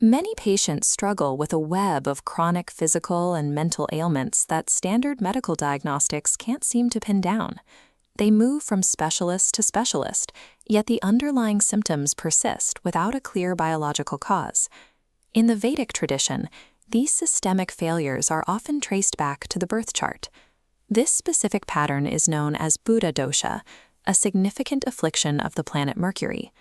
Many patients struggle with a web of chronic physical and mental ailments that standard medical diagnostics can't seem to pin down. They move from specialist to specialist, yet the underlying symptoms persist without a clear biological cause. In the Vedic tradition, these systemic failures are often traced back to the birth chart. This specific pattern is known as Budha Dosha, a significant affliction of the planet Mercury.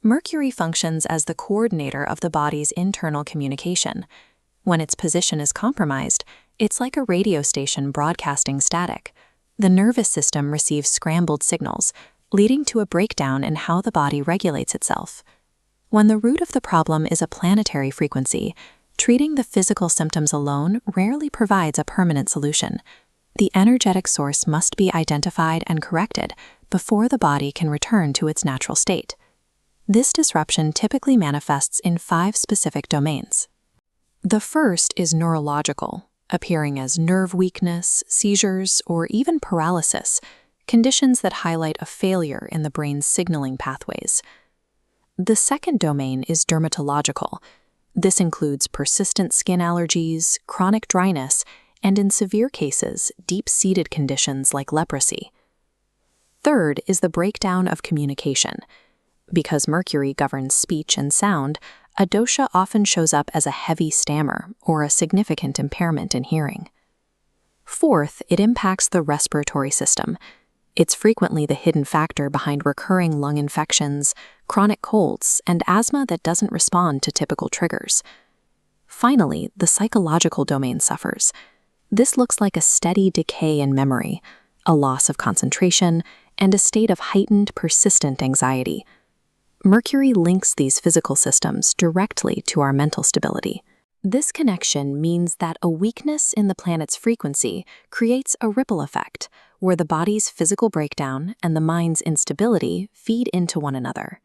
Mercury functions as the coordinator of the body's internal communication. When its position is compromised, it's like a radio station broadcasting static. The nervous system receives scrambled signals, leading to a breakdown in how the body regulates itself. When the root of the problem is a planetary frequency, treating the physical symptoms alone rarely provides a permanent solution. The energetic source must be identified and corrected before the body can return to its natural state. This disruption typically manifests in 5 specific domains. The first is neurological, appearing as nerve weakness, seizures, or even paralysis, conditions that highlight a failure in the brain's signaling pathways. The second domain is dermatological. This includes persistent skin allergies, chronic dryness, and in severe cases, deep-seated conditions like leprosy. Third is the breakdown of communication. Because Mercury governs speech and sound, a dosha often shows up as a heavy stammer or a significant impairment in hearing. Fourth, it impacts the respiratory system. It's frequently the hidden factor behind recurring lung infections, chronic colds, and asthma that doesn't respond to typical triggers. Finally, the psychological domain suffers. This looks like a steady decay in memory, a loss of concentration, and a state of heightened, persistent anxiety. Mercury links these physical systems directly to our mental stability. This connection means that a weakness in the planet's frequency creates a ripple effect, where the body's physical breakdown and the mind's instability feed into one another.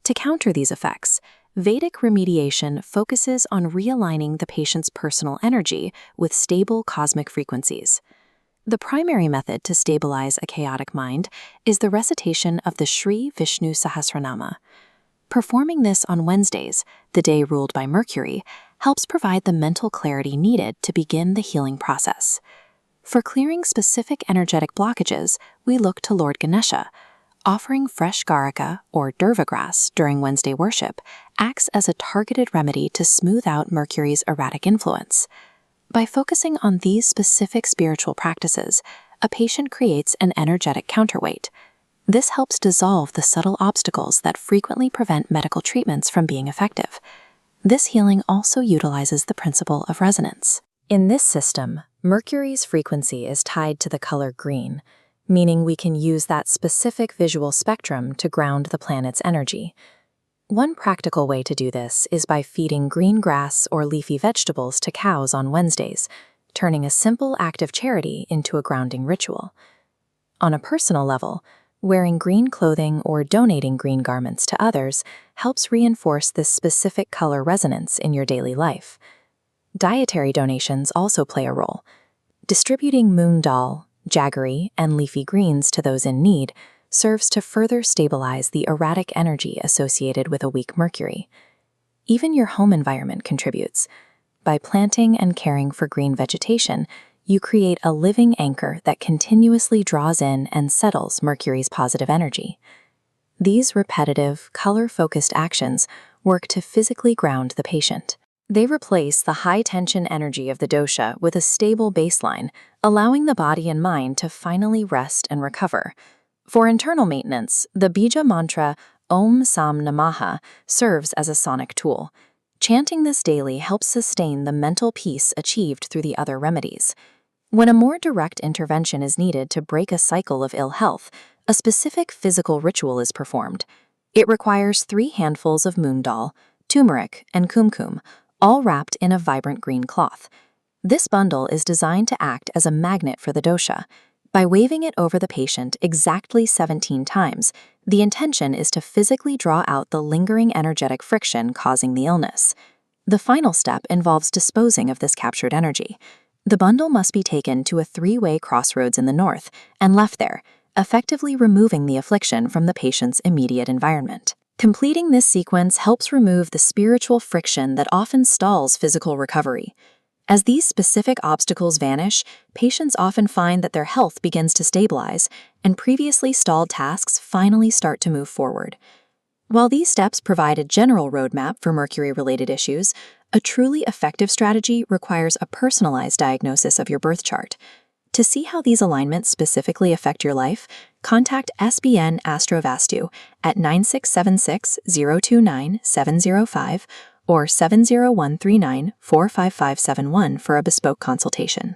To counter these effects, Vedic remediation focuses on realigning the patient's personal energy with stable cosmic frequencies. The primary method to stabilize a chaotic mind is the recitation of the Sri Vishnu Sahasranama. Performing this on Wednesdays, the day ruled by Mercury, helps provide the mental clarity needed to begin the healing process. For clearing specific energetic blockages, we look to Lord Ganesha. Offering fresh garika or durva grass during Wednesday worship acts as a targeted remedy to smooth out Mercury's erratic influence. By focusing on these specific spiritual practices, a patient creates an energetic counterweight. This helps dissolve the subtle obstacles that frequently prevent medical treatments from being effective. This healing also utilizes the principle of resonance. In this system, Mercury's frequency is tied to the color green, meaning we can use that specific visual spectrum to ground the planet's energy. One practical way to do this is by feeding green grass or leafy vegetables to cows on Wednesdays, turning a simple act of charity into a grounding ritual. On a personal level, wearing green clothing or donating green garments to others helps reinforce this specific color resonance in your daily life. Dietary donations also play a role. Distributing moong dal, jaggery, and leafy greens to those in need serves to further stabilize the erratic energy associated with a weak Mercury. Even your home environment contributes. By planting and caring for green vegetation, you create a living anchor that continuously draws in and settles Mercury's positive energy. These repetitive, color-focused actions work to physically ground the patient. They replace the high-tension energy of the dosha with a stable baseline, allowing the body and mind to finally rest and recover. For internal maintenance, the bija mantra Om Sam Namaha serves as a sonic tool. Chanting this daily helps sustain the mental peace achieved through the other remedies. When a more direct intervention is needed to break a cycle of ill health, a specific physical ritual is performed. It requires 3 handfuls of moong dal, turmeric, and kumkum, all wrapped in a vibrant green cloth. This bundle is designed to act as a magnet for the dosha. By waving it over the patient exactly 17 times, the intention is to physically draw out the lingering energetic friction causing the illness. The final step involves disposing of this captured energy. The bundle must be taken to a 3-way crossroads in the north and left there, effectively removing the affliction from the patient's immediate environment. Completing this sequence helps remove the spiritual friction that often stalls physical recovery. As these specific obstacles vanish, patients often find that their health begins to stabilize, and previously stalled tasks finally start to move forward. While these steps provide a general roadmap for Mercury-related issues, a truly effective strategy requires a personalized diagnosis of your birth chart. To see how these alignments specifically affect your life, contact SbnAstro Vastu at 9676-029-705 or 70139-45571 for a bespoke consultation.